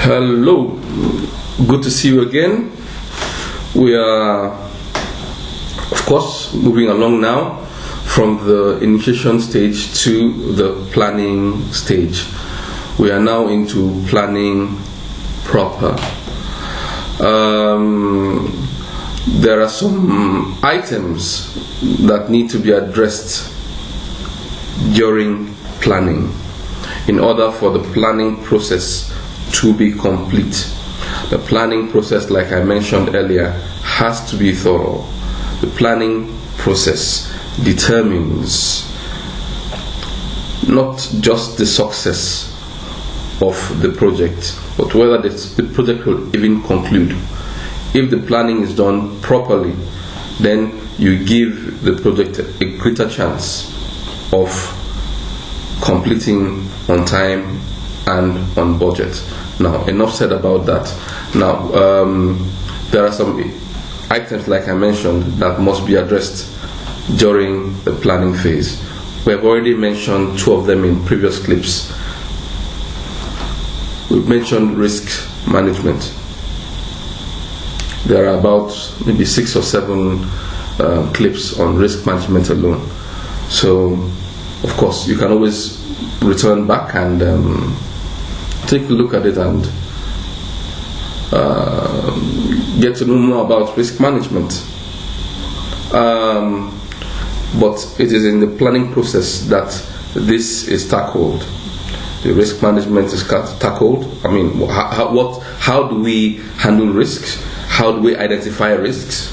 Hello, good to see you again. We are, of course, moving along now from the initiation stage to the planning stage. We are now into planning proper. There are some items that need to be addressed during planning in order for the planning process to be complete. The planning process, like I mentioned earlier, has to be thorough. The planning process determines not just the success of the project, but whether the project will even conclude. If the planning is done properly, then you give the project a greater chance of completing on time and on budget. Now, enough said about that. Now, there are some items, like I mentioned, that must be addressed during the planning phase. We have already mentioned two of them in previous clips. We've mentioned risk management. There are about maybe 6 or 7 clips on risk management alone. So, of course, you can always return back and take a look at it and get to know more about risk management. But it is in the planning process that this is tackled. The risk management is tackled. I mean, how do we handle risks? How do we identify risks?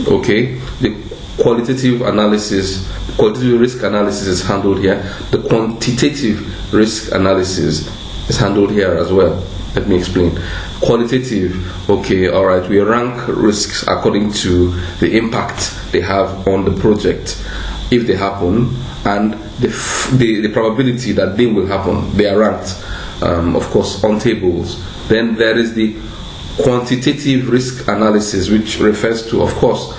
Okay, the qualitative risk analysis is handled here. The quantitative risk analysis is handled here as well. Let me explain. Qualitative, okay, all right, we rank risks according to the impact they have on the project, if they happen, and the probability that they will happen. They are ranked, of course, on tables. Then there is the quantitative risk analysis, which refers to, of course,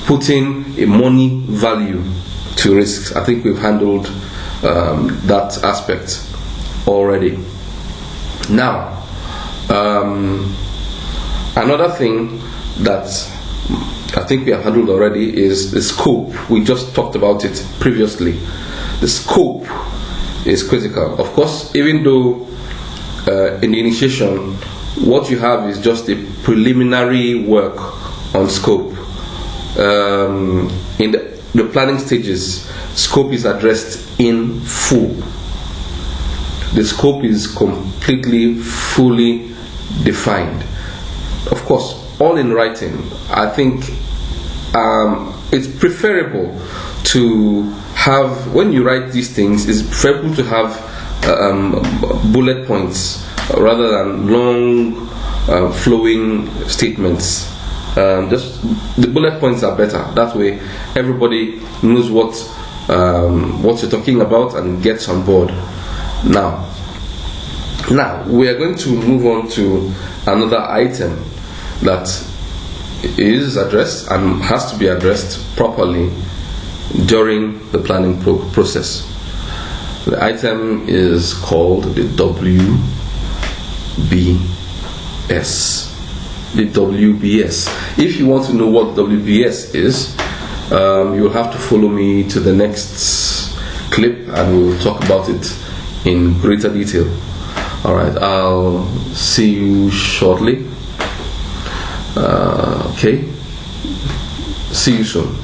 putting a money value to risks. I think we've handled that aspect already. Now, another thing that I think we have handled already is the scope. We just talked about it previously. The scope is critical. Of course, even though in the initiation, what you have is just a preliminary work on scope. In the planning stages, scope is addressed in full. The scope is completely, fully defined. Of course, all in writing. I think it's preferable to have, when you write these things, it's preferable to have bullet points rather than long, flowing statements. Just the bullet points are better. That way, everybody knows what you're talking about and gets on board. Now we are going to move on to another item that is addressed and has to be addressed properly during the planning process. The item is called the WBS. The WBS. If you want to know what WBS is, you'll have to follow me to the next clip and we'll talk about it in greater detail. Alright, I'll see you shortly. Okay, see you soon.